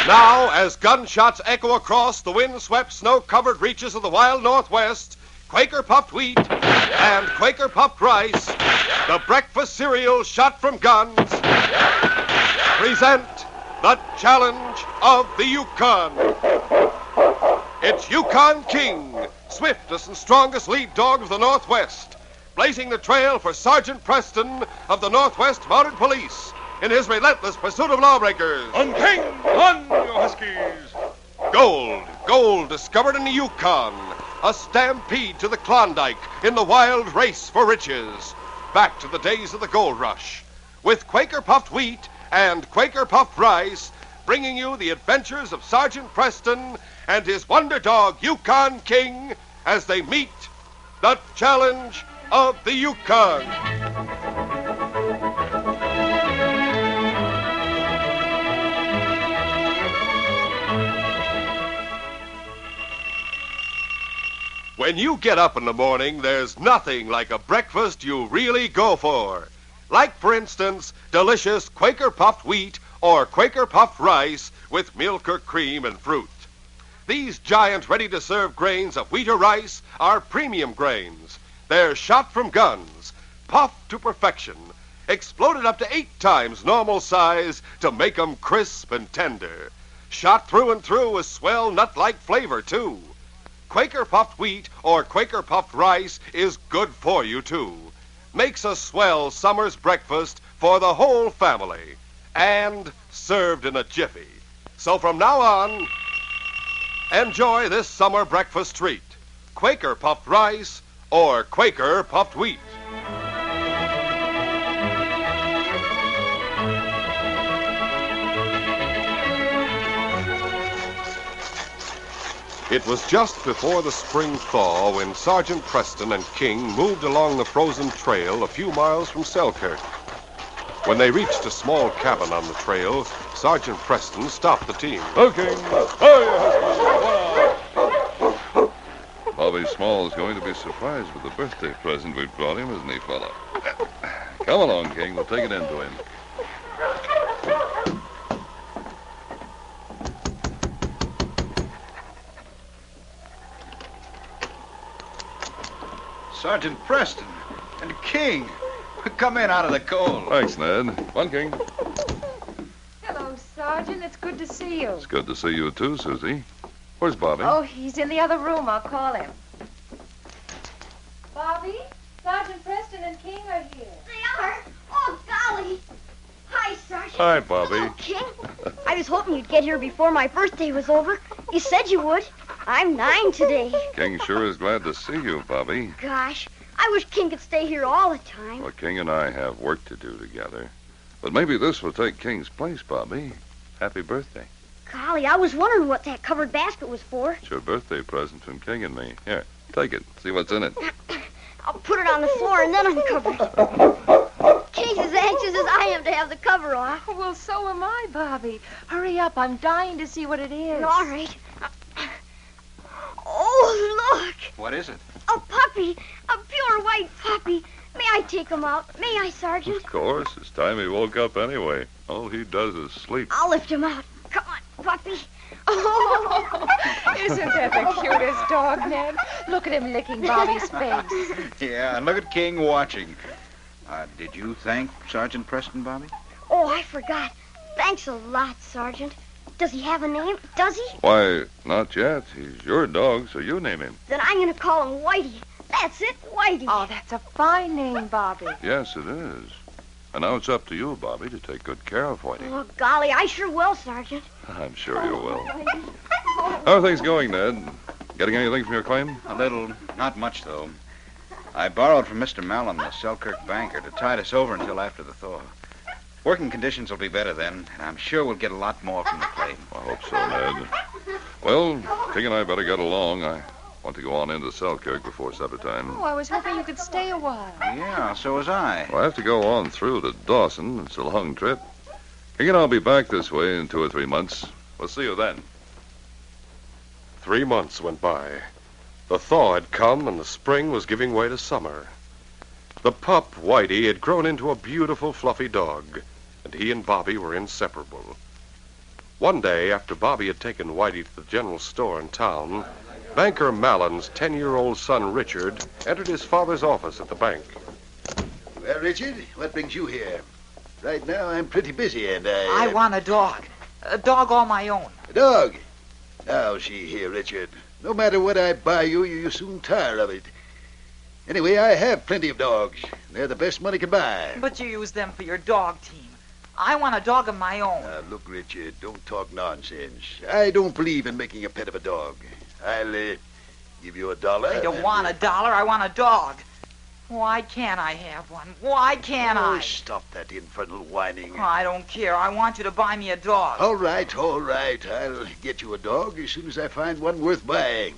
Now, as gunshots echo across the wind-swept, snow-covered reaches of the wild Northwest, Quaker puffed wheat and Quaker puffed rice, the breakfast cereal shot from guns, present the challenge of the Yukon. It's Yukon King, swiftest and strongest lead dog of the Northwest, blazing the trail for Sergeant Preston of the Northwest Mounted Police in his relentless pursuit of lawbreakers. On King, on, you huskies! Gold discovered in the Yukon, a stampede to the Klondike in the wild race for riches. Back to the days of the gold rush, with Quaker puffed wheat and Quaker puffed rice, bringing you the adventures of Sergeant Preston and his wonder dog, Yukon King, as they meet the challenge of the Yukon. When you get up in the morning, there's nothing like a breakfast you really go for. Like, for instance, delicious Quaker puffed wheat or Quaker puffed rice with milk or cream and fruit. These giant ready-to-serve grains of wheat or rice are premium grains. They're shot from guns, puffed to perfection, exploded up to 8 times normal size to make 'em crisp and tender. Shot through and through with swell nut-like flavor, too. Quaker puffed wheat or Quaker puffed rice is good for you, too. Makes a swell summer's breakfast for the whole family. And served in a jiffy. So from now on, enjoy this summer breakfast treat. Quaker puffed rice or Quaker puffed wheat. It was just before the spring thaw when Sergeant Preston and King moved along the frozen trail a few miles from Selkirk. When they reached a small cabin on the trail, Sergeant Preston stopped the team. Okay. Bobby Small's going to be surprised with the birthday present we brought him, isn't he, fella? Come along, King. We'll take it into him. Sergeant Preston and King. Come in out of the cold. Thanks, Ned. One, King. Hello, Sergeant. It's good to see you. It's good to see you, too, Susie. Where's Bobby? Oh, he's in the other room. I'll call him. Bobby, Sergeant Preston and King are here. They are? Oh, golly. Hi, Sergeant. Hi, Bobby. Hello, King. I was hoping you'd get here before my birthday was over. You said you would. I'm 9 today. King sure is glad to see you, Bobby. Gosh, I wish King could stay here all the time. Well, King and I have work to do together. But maybe this will take King's place, Bobby. Happy birthday. Golly, I was wondering what that covered basket was for. It's your birthday present from King and me. Here, take it. See what's in it. I'll put it on the floor and then uncover it. King's as anxious as I am to have the cover off. Well, so am I, Bobby. Hurry up. I'm dying to see what it is. All right. Oh, look. What is it? A puppy. A pure white puppy. May I take him out? May I, Sergeant? Of course. It's time he woke up anyway. All he does is sleep. I'll lift him out. Come on, puppy. Oh, isn't that the cutest dog, Ned? Look at him licking Bobby's face. Yeah, and look at King watching. Did you thank Sergeant Preston, Bobby? Oh, I forgot. Thanks a lot, Sergeant. Does he have a name? Does he? Why, not yet. He's your dog, so you name him. Then I'm going to call him Whitey. That's it, Whitey. Oh, that's a fine name, Bobby. Yes, it is. And now it's up to you, Bobby, to take good care of Whitey. Oh, golly, I sure will, Sergeant. I'm sure you will. How are things going, Ned? Getting anything from your claim? A little. Not much, though. I borrowed from Mr. Mallon, the Selkirk banker, to tide us over until after the thaw. Working conditions will be better then, and I'm sure we'll get a lot more from the claim. I hope so, Ned. Well, King and I better get along. I want to go on into Selkirk before supper time. Oh, I was hoping you could stay a while. Yeah, so was I. Well, I have to go on through to Dawson. It's a long trip. King and I'll be back this way in 2 or 3 months. We'll see you then. 3 months went by. The thaw had come, and the spring was giving way to summer. The pup, Whitey, had grown into a beautiful, fluffy dog, and he and Bobby were inseparable. One day, after Bobby had taken Whitey to the general store in town, Banker Mallon's 10-year-old son, Richard, entered his father's office at the bank. Well, Richard, what brings you here? Right now, I'm pretty busy, and I want a dog. A dog all my own. A dog? Now, see here, Richard. No matter what I buy you, you soon tire of it. Anyway, I have plenty of dogs. They're the best money can buy. But you use them for your dog team. I want a dog of my own. Now, look, Richard, don't talk nonsense. I don't believe in making a pet of a dog. I'll give you $1. I don't want $1. I want a dog. Why can't I have one? Why can't I? Stop that infernal whining. I don't care. I want you to buy me a dog. All right, all right. I'll get you a dog as soon as I find one worth buying.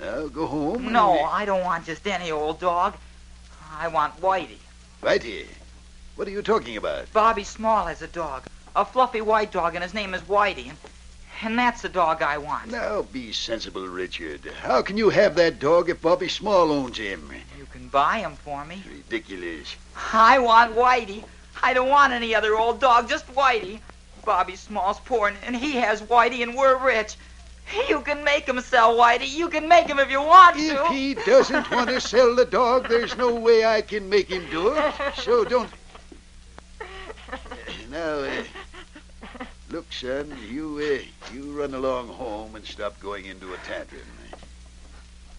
Now, go home. No, I don't want just any old dog. I want Whitey. Whitey? What are you talking about? Bobby Small has a dog. A fluffy white dog, and his name is Whitey. And that's the dog I want. Now, be sensible, Richard. How can you have that dog if Bobby Small owns him? You can buy him for me. Ridiculous. I want Whitey. I don't want any other old dog, just Whitey. Bobby Small's poor, and he has Whitey, and we're rich. You can make him sell Whitey. You can make him if you want to. If he doesn't want to sell the dog, there's no way I can make him do it. So don't... Now, look, son, you run along home and stop going into a tantrum.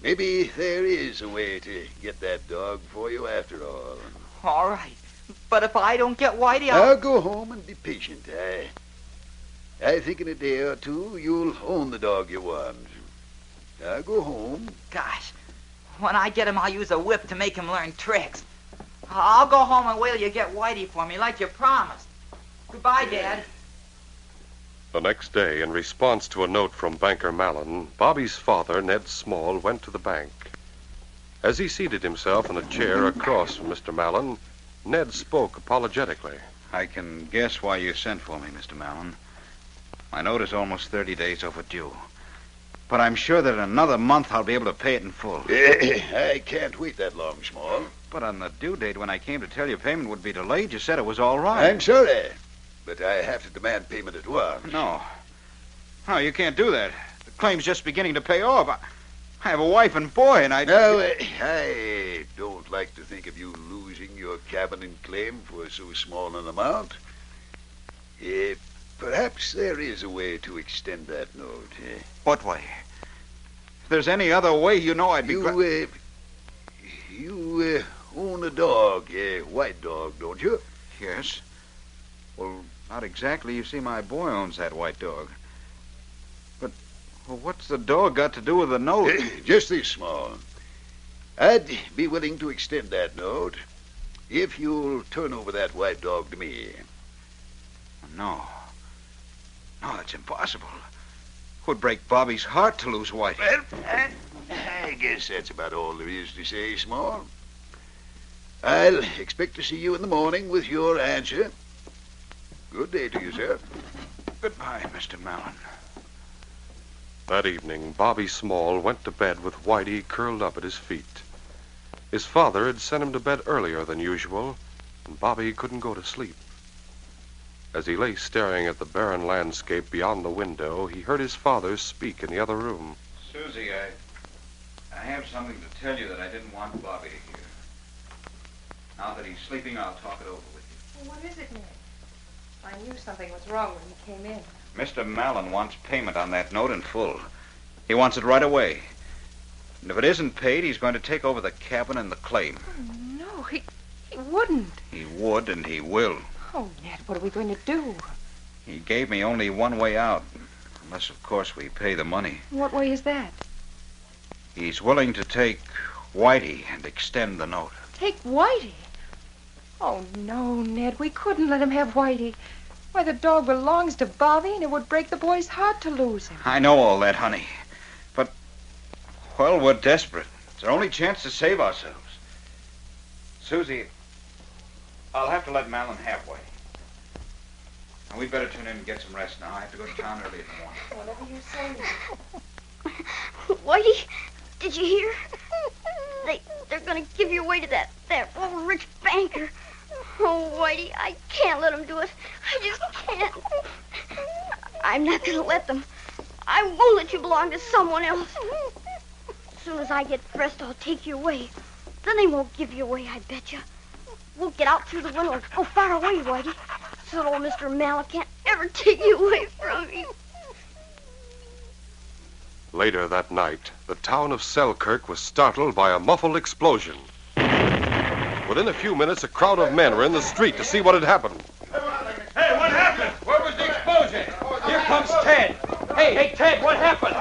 Maybe there is a way to get that dog for you after all. All right. But if I don't get Whitey, I'll go home and be patient. I think in a day or two you'll own the dog you want. Now go home. Gosh, when I get him, I'll use a whip to make him learn tricks. I'll go home and wait till you get Whitey for me, like you promised. Goodbye, Dad. The next day, in response to a note from Banker Mallon, Bobby's father, Ned Small, went to the bank. As he seated himself in a chair across from Mr. Mallon, Ned spoke apologetically. I can guess why you sent for me, Mr. Mallon. My note is almost 30 days overdue. But I'm sure that in another month I'll be able to pay it in full. I can't wait that long, Small. But on the due date, when I came to tell you payment would be delayed, you said it was all right. I'm sorry, but I have to demand payment at once. No, you can't do that. The claim's just beginning to pay off. I have a wife and boy, and I don't like to think of you losing your cabin and claim for so small an amount. Perhaps there is a way to extend that note. What way? If there's any other way, you know I'd be... You own a dog, a white dog, don't you? Yes. Well, not exactly. You see, my boy owns that white dog. But what's the dog got to do with the note? Just this, Small. I'd be willing to extend that note if you'll turn over that white dog to me. No, that's impossible. It would break Bobby's heart to lose Whitey. Well, I guess that's about all there is to say, Small. I'll expect to see you in the morning with your answer. Good day to you, sir. Goodbye, Mr. Mallon. That evening, Bobby Small went to bed with Whitey curled up at his feet. His father had sent him to bed earlier than usual, and Bobby couldn't go to sleep. As he lay staring at the barren landscape beyond the window, he heard his father speak in the other room. Susie, I have something to tell you that I didn't want Bobby to hear. Now that he's sleeping, I'll talk it over with you. Well, what is it, Ned? I knew something was wrong when he came in. Mr. Mallon wants payment on that note in full. He wants it right away. And if it isn't paid, he's going to take over the cabin and the claim. Oh, no, he wouldn't. He would, and he will. Oh, Ned, what are we going to do? He gave me only one way out. Unless, of course, we pay the money. What way is that? He's willing to take Whitey and extend the note. Take Whitey? Oh, no, Ned, we couldn't let him have Whitey. Why, the dog belongs to Bobby, and it would break the boy's heart to lose him. I know all that, honey. But, well, we're desperate. It's our only chance to save ourselves. Susie, I'll have to let Mallon have Whitey. Now, we'd better turn in and get some rest now. I have to go to town early in the morning. Whatever you say. Whitey, did you hear? They're going to give you away to that old rich banker. Oh, Whitey, I can't let him do it. I just can't. I'm not going to let them. I won't let you belong to someone else. As soon as I get dressed, I'll take you away. Then they won't give you away, I bet you. We'll get out through the window and go far away, Whitey. So that old Mr. Mallet can't ever take you away from me. Later that night, the town of Selkirk was startled by a muffled explosion. Within a few minutes, a crowd of men were in the street to see what had happened. Hey, what happened? Where was the explosion? Here comes Ted. Hey, Ted, what happened?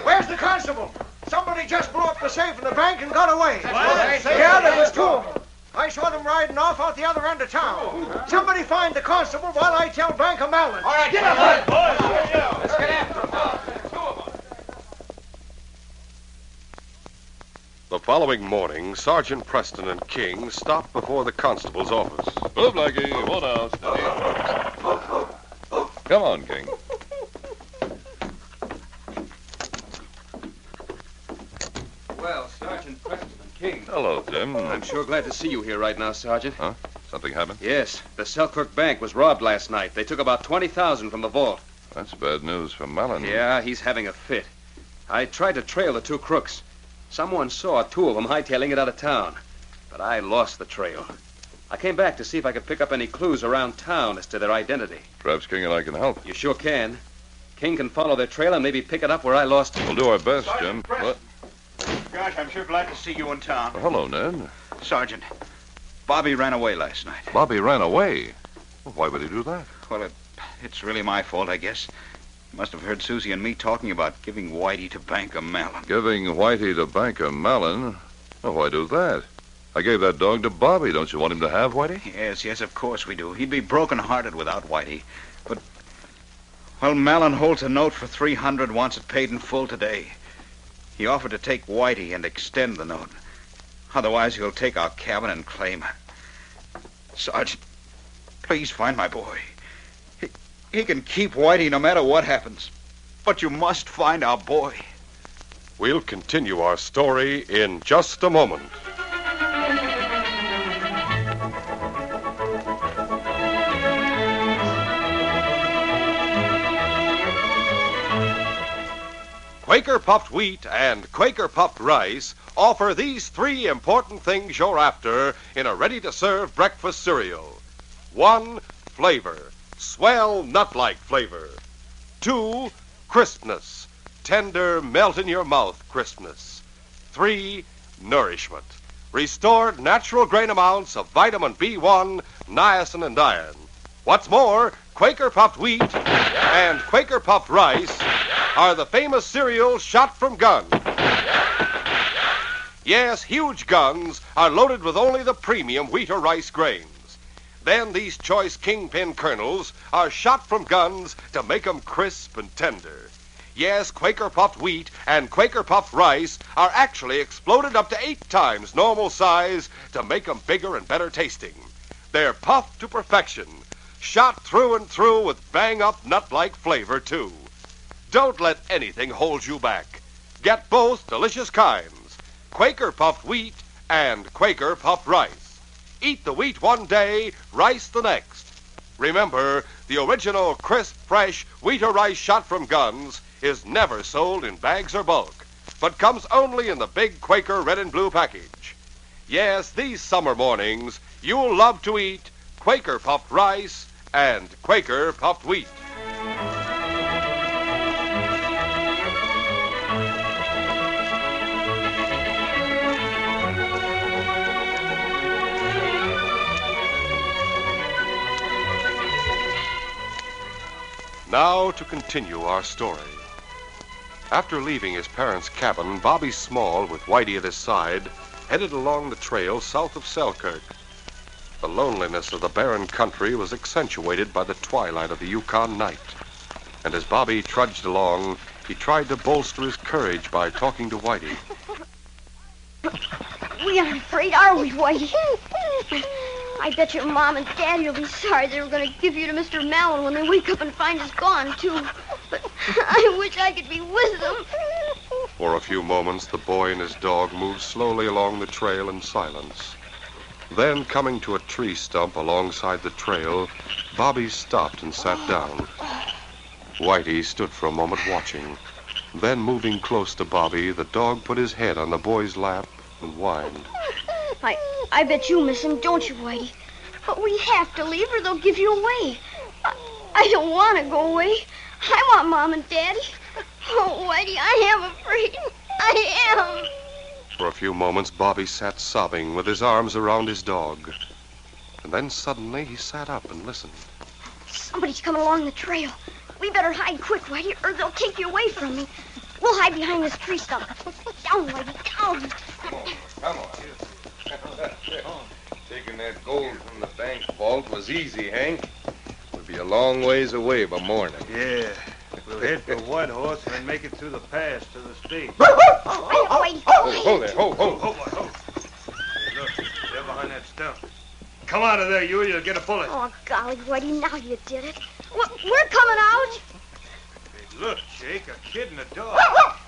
Where's the constable? Somebody just blew up the safe in the bank and got away. What? Yeah, there was two of them. I saw them riding off out the other end of town. Somebody find the constable while I tell Bank of Malin. All right, get up, boys. Let's get after them. Two of them. The following morning, Sergeant Preston and King stopped before the constable's office. Move, Blackie. Hold out. Steady. Come on, King. Well, Sergeant Preston and King. Hello, Jim. I'm sure glad to see you here right now, Sergeant. Huh? Something happened? Yes, the Selkirk Bank was robbed last night. They took about $20,000 from the vault. That's bad news for Malin. Yeah, he's having a fit. I tried to trail the two crooks. Someone saw two of them hightailing it out of town. But I lost the trail. I came back to see if I could pick up any clues around town as to their identity. Perhaps King and I can help. You sure can. King can follow their trail and maybe pick it up where I lost it. We'll do our best, Jim. What? Gosh, I'm sure glad to see you in town. Well, hello, Ned. Sergeant, Bobby ran away last night. Bobby ran away. Well, why would he do that? Well, it's really my fault, I guess. You must have heard Susie and me talking about giving Whitey to Bank of Malin. Giving Whitey to Bank of Malin? Oh, why do that? I gave that dog to Bobby. Don't you want him to have Whitey? Yes, of course we do. He'd be broken-hearted without Whitey. But, well, Malin holds a note for $300, wants it paid in full today. He offered to take Whitey and extend the note. Otherwise, he'll take our cabin and claim her. Sergeant, please find my boy. He can keep Whitey no matter what happens. But you must find our boy. We'll continue our story in just a moment. Quaker Puffed Wheat and Quaker Puffed Rice offer these three important things you're after in a ready-to-serve breakfast cereal. 1, flavor. Swell nut-like flavor. 2, crispness. Tender, melt-in-your-mouth crispness. 3, nourishment. Restored natural grain amounts of vitamin B1, niacin, and iron. What's more, Quaker Puffed Wheat and Quaker Puffed Rice are the famous cereals shot from guns. Yes, huge guns are loaded with only the premium wheat or rice grains. Then these choice kingpin kernels are shot from guns to make 'em crisp and tender. Yes, Quaker Puffed Wheat and Quaker Puffed Rice are actually exploded up to 8 times normal size to make 'em bigger and better tasting. They're puffed to perfection, shot through and through with bang-up nut-like flavor, too. Don't let anything hold you back. Get both delicious kinds, Quaker Puffed Wheat and Quaker Puffed Rice. Eat the wheat one day, rice the next. Remember, the original crisp, fresh wheat or rice shot from guns is never sold in bags or bulk, but comes only in the big Quaker red and blue package. Yes, these summer mornings, you'll love to eat Quaker Puffed Rice and Quaker Puffed Wheat. Now to continue our story. After leaving his parents' cabin, Bobby Small, with Whitey at his side, headed along the trail south of Selkirk. The loneliness of the barren country was accentuated by the twilight of the Yukon night. And as Bobby trudged along, he tried to bolster his courage by talking to Whitey. We aren't afraid, are we, Whitey? I bet your Mom and Daddy will be sorry they were going to give you to Mr. Malin when they wake up and find us gone, too. But I wish I could be with them. For a few moments, the boy and his dog moved slowly along the trail in silence. Then, coming to a tree stump alongside the trail, Bobby stopped and sat down. Whitey stood for a moment watching. Then, moving close to Bobby, the dog put his head on the boy's lap and whined. I bet you miss him, don't you, Whitey? But we have to leave or they'll give you away. I don't want to go away. I want Mom and Daddy. Oh, Whitey, I am afraid. I am. For a few moments, Bobby sat sobbing with his arms around his dog. And then suddenly he sat up and listened. Somebody's coming along the trail. We better hide quick, Whitey, or they'll take you away from me. We'll hide behind this tree stump. Down, Whitey, down. Come on. Taking that gold from the bank vault was easy, Hank. We'll be a long ways away by morning. Yeah. We'll head for White Horse and then make it through the pass to the state. Whitey, Hold there, hold. Hey, look, they're behind that stump. Come out of there, you'll get a bullet. Oh, golly, Whitey, now you did it. We're coming out. Hey, look, Jake, a kid and a dog.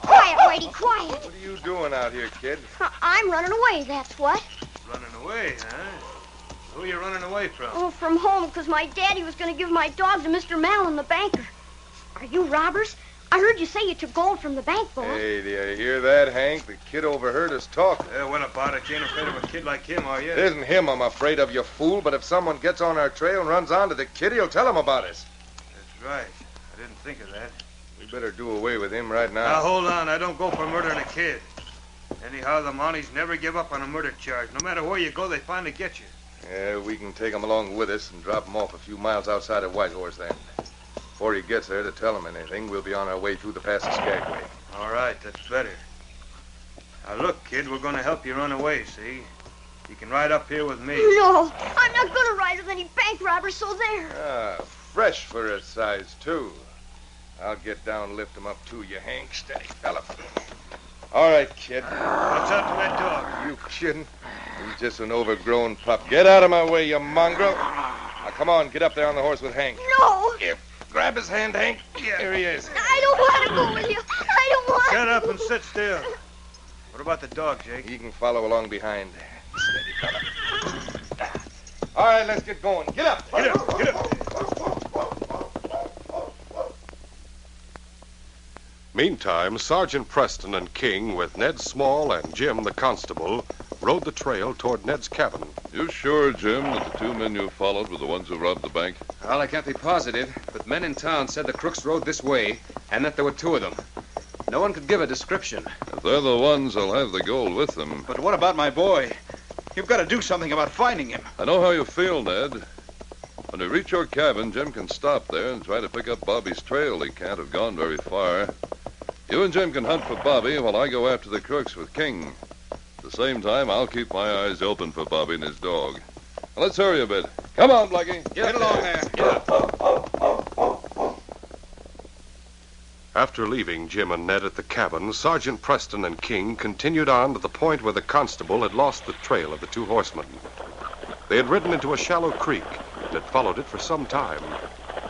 Quiet, Whitey, quiet. What are you doing out here, kid? I'm running away, that's what. Running away, huh? Who are you running away from? Oh, from home, because my daddy was going to give my dog to Mr. Mallon, the banker. Are you robbers? I heard you say you took gold from the bank vault. Hey, do you hear that, Hank? The kid overheard us talking. What about it? You ain't afraid of a kid like him, are you? It isn't him I'm afraid of, you fool, but if someone gets on our trail and runs onto the kid, he'll tell him about us. That's right. I didn't think of that. We better do away with him right now. Now, hold on. I don't go for murdering a kid. Anyhow, the Mounties never give up on a murder charge. No matter where you go, they finally get you. Yeah, we can take him along with us and drop him off a few miles outside of White Horse then. Before he gets there to tell him anything, we'll be on our way through the pass of Skagway. All right, that's better. Now, look, kid, we're going to help you run away, see? You can ride up here with me. No, I'm not going to ride with any bank robbers, so there. Ah, fresh for his size, too. I'll get down and lift him up to you, Hank. Steady, fella. All right, kid. Watch out for that dog. You kidding? He's just an overgrown pup. Get out of my way, you mongrel. Now, come on, get up there on the horse with Hank. No. Here, grab his hand, Hank. Here he is. I don't want to go with you. I don't want Shut up and sit still. What about the dog, Jake? He can follow along behind. Steady, fella. All right, let's get going. Get up. Get up, get up. Meantime, Sergeant Preston and King, with Ned Small and Jim the constable, rode the trail toward Ned's cabin. You sure, Jim, that the two men you followed were the ones who robbed the bank? Well, I can't be positive, but men in town said the crooks rode this way, and that there were two of them. No one could give a description. If they're the ones, they'll have the gold with them. But what about my boy? You've got to do something about finding him. I know how you feel, Ned. When we reach your cabin, Jim can stop there and try to pick up Bobby's trail. He can't have gone very far. You and Jim can hunt for Bobby while I go after the crooks with King. At the same time, I'll keep my eyes open for Bobby and his dog. Now, let's hurry a bit. Come on, Blackie. Get along there. Get up. After leaving Jim and Ned at the cabin, Sergeant Preston and King continued on to the point where the constable had lost the trail of the two horsemen. They had ridden into a shallow creek and had followed it for some time.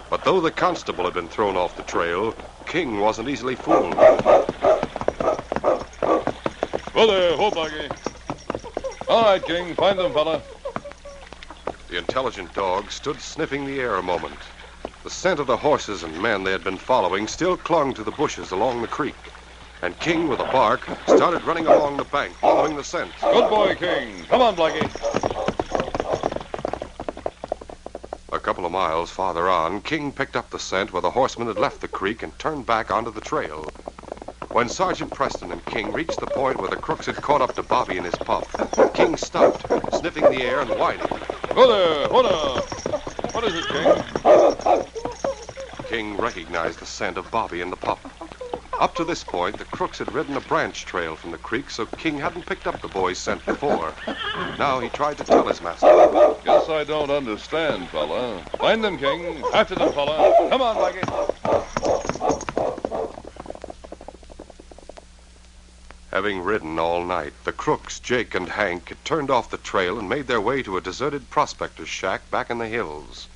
But though the constable had been thrown off the trail, King wasn't easily fooled. Well there, ho, Blackie. All right, King, find them, fella. The intelligent dog stood sniffing the air a moment. The scent of the horses and men they had been following still clung to the bushes along the creek. And King, with a bark, started running along the bank, following the scent. Good boy, King. Come on, Blackie. A couple of miles farther on, King picked up the scent where the horsemen had left the creek and turned back onto the trail. When Sergeant Preston and King reached the point where the crooks had caught up to Bobby and his pup, King stopped, sniffing the air and whining. Go there, hold on. What is it, King? King recognized the scent of Bobby and the pup. Up to this point, the crooks had ridden a branch trail from the creek, so King hadn't picked up the boy's scent before. Now he tried to tell his master. Guess I don't understand, fella. Find them, King. After them, fella. Come on, Blackie. Having ridden all night, the crooks, Jake and Hank, had turned off the trail and made their way to a deserted prospector's shack back in the hills.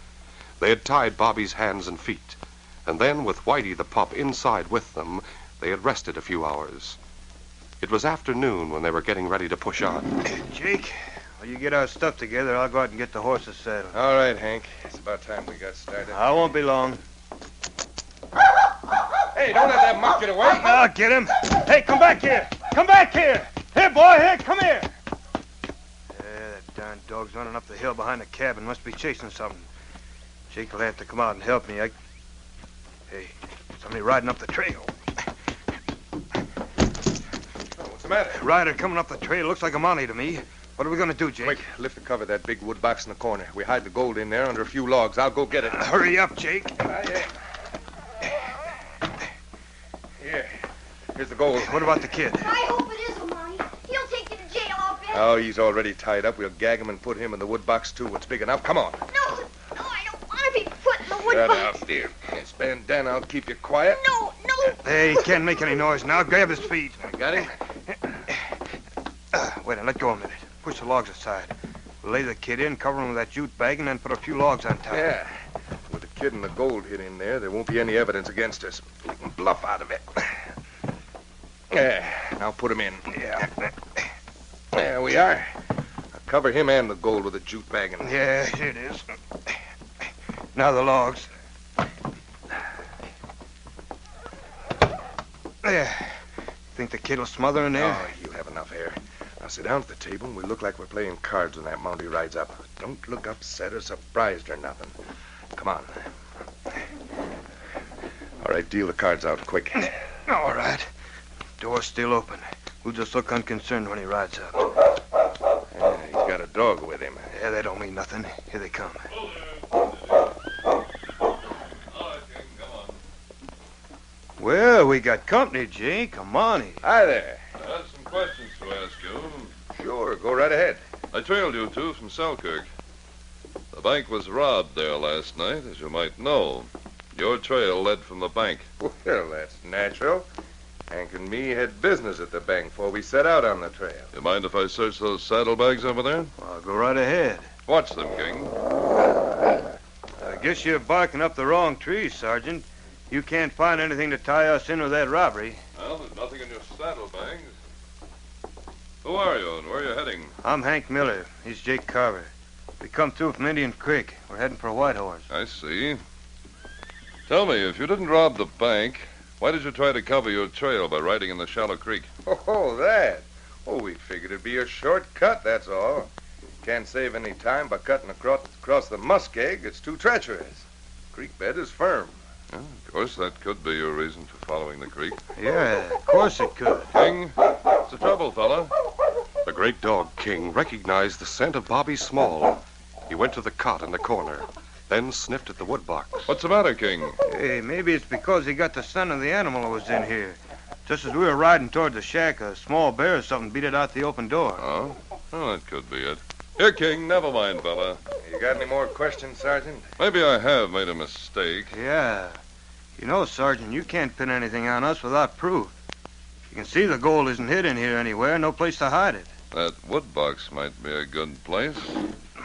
They had tied Bobby's hands and feet, and then, with Whitey the pup inside with them, they had rested a few hours. It was afternoon when they were getting ready to push on. Jake, While you get our stuff together, I'll go out and get the horses saddled. All right, Hank. It's about time we got started. I won't be long. Hey, don't let that muck get away. I'll get him. Hey, come back here. Come back here. Here, boy, here, come here. Yeah, that darn dog's running up the hill behind the cabin. Must be chasing something. Jake will have to come out and help me. Hey, somebody riding up the trail. What's the matter? Rider coming up the trail. Looks like a Mountie to me. What are we going to do, Jake? Quick, lift the cover of that big wood box in the corner. We hide the gold in there under a few logs. I'll go get it. Hurry up, Jake. Here. Here's the gold. What about the kid? I hope it is a Mountie. He'll take you to jail, I'll bet. Oh, he's already tied up. We'll gag him and put him in the wood box, too. It's big enough. Come on. No, I don't want to be put in the wood Shut box. up, dear. This bandana, I'll keep you quiet. No. Hey, he can't make any noise now. Grab his feet. I got him. Wait, let go a minute. Push the logs aside. We'll lay the kid in, cover him with that jute bag, and then put a few logs on top. Yeah. With the kid and the gold hid in there won't be any evidence against us. We can bluff out of it. Yeah, now put him in. Yeah. There we are. I'll cover him and the gold with a jute bag. Yeah, here it is. Now the logs. There. Think the kid will smother in there? Oh, you have enough air. Now sit down at the table and we look like we're playing cards when that Mountie rides up. Don't look upset or surprised or nothing. Come on. All right, deal the cards out quick. All right. Door's still open. We'll just look unconcerned when he rides up. Yeah, he's got a dog with him. Yeah, that don't mean nothing. Here they come. Well, we got company, Jake. Come on in. Hi there. I have some questions to ask you. Sure, go right ahead. I trailed you two from Selkirk. The bank was robbed there last night, as you might know. Your trail led from the bank. Well, that's natural. Hank and me had business at the bank before we set out on the trail. You mind if I search those saddlebags over there? Well, go right ahead. Watch them, King. I guess you're barking up the wrong tree, Sergeant. You can't find anything to tie us in with that robbery. Well, there's nothing in your saddlebags. Who are you and where are you heading? I'm Hank Miller. He's Jake Carver. We come through from Indian Creek. We're heading for Whitehorse. I see. Tell me, if you didn't rob the bank, why did you try to cover your trail by riding in the shallow creek? Oh, that. Oh, we figured it'd be a shortcut, that's all. Can't save any time by cutting across the muskeg. It's too treacherous. Creek bed is firm. Yeah, of course, that could be your reason for following the creek. Yeah, of course it could. King, what's the trouble, fella? The great dog, King, recognized the scent of Bobby Small. He went to the cot in the corner, then sniffed at the wood box. What's the matter, King? Hey, maybe it's because he got the scent of the animal that was in here. Just as we were riding toward the shack, a small bear or something beat it out the open door. Oh? Well, that could be it. Here, King, never mind, fella. You got any more questions, Sergeant? Maybe I have made a mistake. Yeah. You know, Sergeant, you can't pin anything on us without proof. You can see the gold isn't hid in here anywhere, no place to hide it. That wood box might be a good place.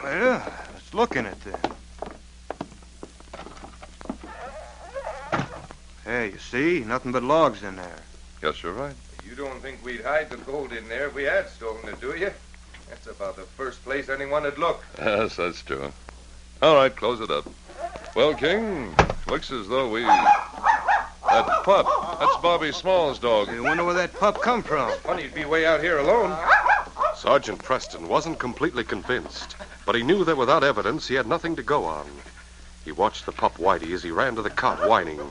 Well, let's look in it then. Hey, you see? Nothing but logs in there. Guess you're right. You don't think we'd hide the gold in there if we had stolen it, do you? That's about the first place anyone would look. Yes, that's true. All right, close it up. Well, King, looks as though we... That pup, that's Bobby Small's dog. I wonder where that pup come from. Funny you'd be way out here alone. Sergeant Preston wasn't completely convinced, but he knew that without evidence, he had nothing to go on. He watched the pup Whitey as he ran to the cot whining.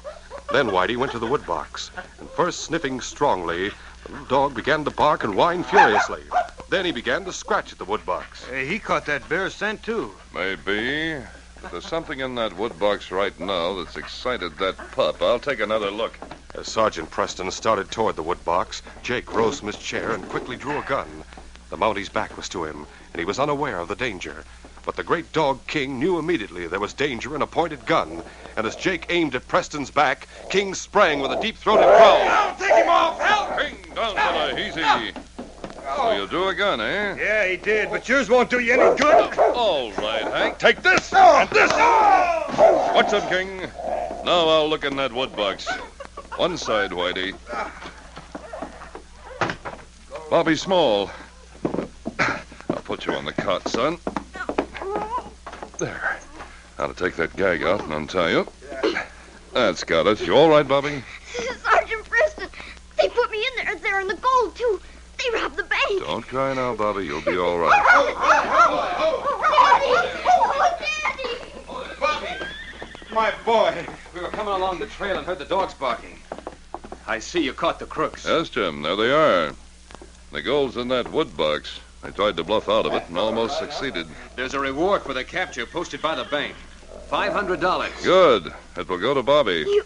Then Whitey went to the wood box, and first sniffing strongly, the little dog began to bark and whine furiously. Then he began to scratch at the wood box. Hey, he caught that bear's scent, too. Maybe. But there's something in that wood box right now that's excited that pup. I'll take another look. As Sergeant Preston started toward the wood box, Jake rose from his chair and quickly drew a gun. The Mountie's back was to him, and he was unaware of the danger. But the great dog King knew immediately there was danger in a pointed gun. And as Jake aimed at Preston's back, King sprang with a deep-throated growl. Take him off! Help! King, down, fella, easy. So you drew a gun, eh? Yeah, he did, but yours won't do you any good. All right, Hank. Take this and this. Watch it, King. Now I'll look in that wood box. One side, Whitey. Bobby Small. I'll put put you on the cot, son. There. Now to take that gag out and untie you. That's got it. You all right, Bobby? Sergeant Preston, they put me in there in the gold, too. They robbed the bank. Don't cry now, Bobby. You'll be all right. Daddy! Bobby! My boy. We were coming along the trail and heard the dogs barking. I see you caught the crooks. Yes, Jim. There they are. The gold's in that wood box. I tried to bluff out of it and almost succeeded. There's a reward for the capture posted by the bank. $500. Good. It will go to Bobby. You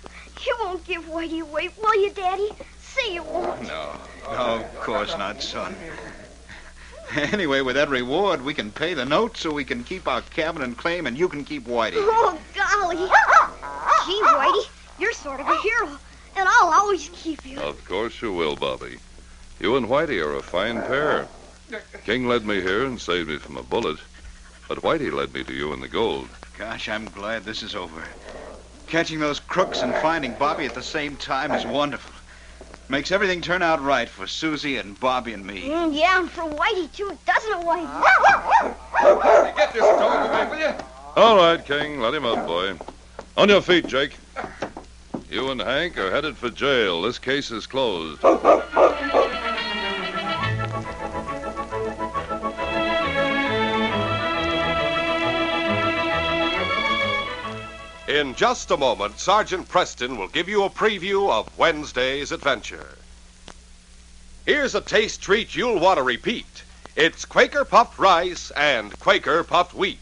won't give Whitey away, will you, Daddy? Say you won't. No, of course not, son. Anyway, with that reward, we can pay the note so we can keep our cabin and claim, and you can keep Whitey. Oh, golly. Gee, Whitey, you're sort of a hero, and I'll always keep you. Of course you will, Bobby. You and Whitey are a fine pair. King led me here and saved me from a bullet, but Whitey led me to you and the gold. Gosh, I'm glad this is over. Catching those crooks and finding Bobby at the same time is wonderful. Makes everything turn out right for Susie and Bobby and me. Yeah, and for Whitey, too, doesn't it, Whitey? Get this dog away, will you? All right, King. Let him up, boy. On your feet, Jake. You and Hank are headed for jail. This case is closed. In just a moment, Sergeant Preston will give you a preview of Wednesday's adventure. Here's a taste treat you'll want to repeat. It's Quaker puffed rice and Quaker puffed wheat.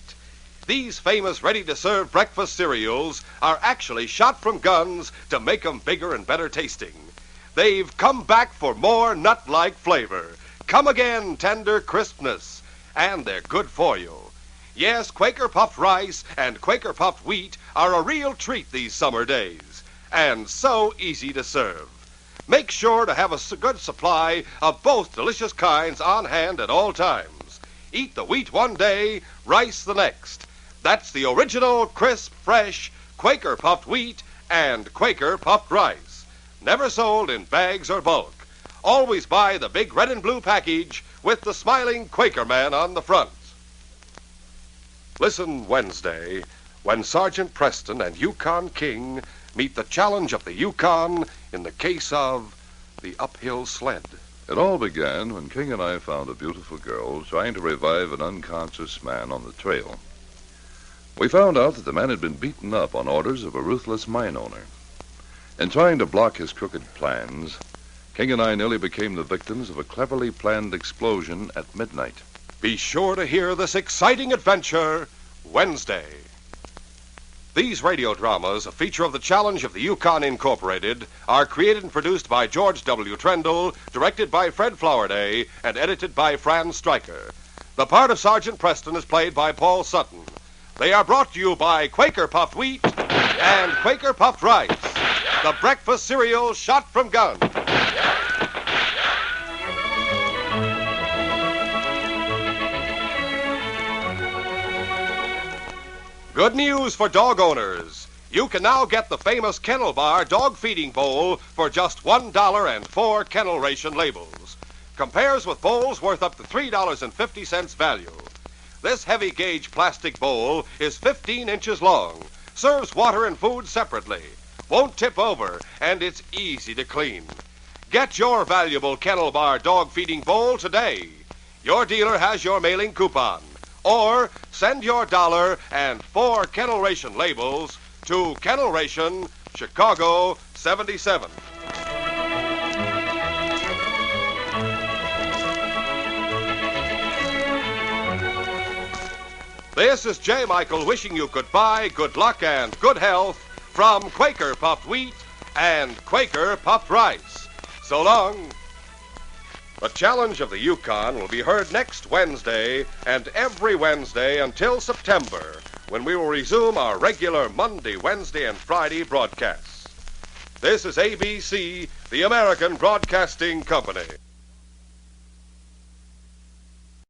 These famous ready-to-serve breakfast cereals are actually shot from guns to make them bigger and better tasting. They've come back for more nut-like flavor. Come again, tender crispness. And they're good for you. Yes, Quaker puffed rice and Quaker puffed wheat are a real treat these summer days, and so easy to serve. Make sure to have a good supply of both delicious kinds on hand at all times. Eat the wheat one day, rice the next. That's the original, crisp, fresh Quaker puffed wheat and Quaker puffed rice. Never sold in bags or bulk. Always buy the big red and blue package with the smiling Quaker man on the front. Listen Wednesday when Sergeant Preston and Yukon King meet the challenge of the Yukon in the case of the uphill sled. It all began when King and I found a beautiful girl trying to revive an unconscious man on the trail. We found out that the man had been beaten up on orders of a ruthless mine owner. In trying to block his crooked plans, King and I nearly became the victims of a cleverly planned explosion at midnight. Be sure to hear this exciting adventure Wednesday. These radio dramas, a feature of the Challenge of the Yukon Incorporated, are created and produced by George W. Trendle, directed by Fred Flowerday, and edited by Franz Stryker. The part of Sergeant Preston is played by Paul Sutton. They are brought to you by Quaker puffed wheat and Quaker puffed rice, the breakfast cereal shot from guns. Good news for dog owners. You can now get the famous Kennel Bar dog feeding bowl for just $1 and 4 kennel ration labels. Compares with bowls worth up to $3.50 value. This heavy gauge plastic bowl is 15 inches long, serves water and food separately, won't tip over, and it's easy to clean. Get your valuable Kennel Bar dog feeding bowl today. Your dealer has your mailing coupon. Or send your $1 and 4 kennel ration labels to Kennel Ration, Chicago 77. This is J. Michael wishing you goodbye, good luck, and good health from Quaker puffed wheat and Quaker puffed rice. So long. The Challenge of the Yukon will be heard next Wednesday and every Wednesday until September, when we will resume our regular Monday, Wednesday, and Friday broadcasts. This is ABC, the American Broadcasting Company.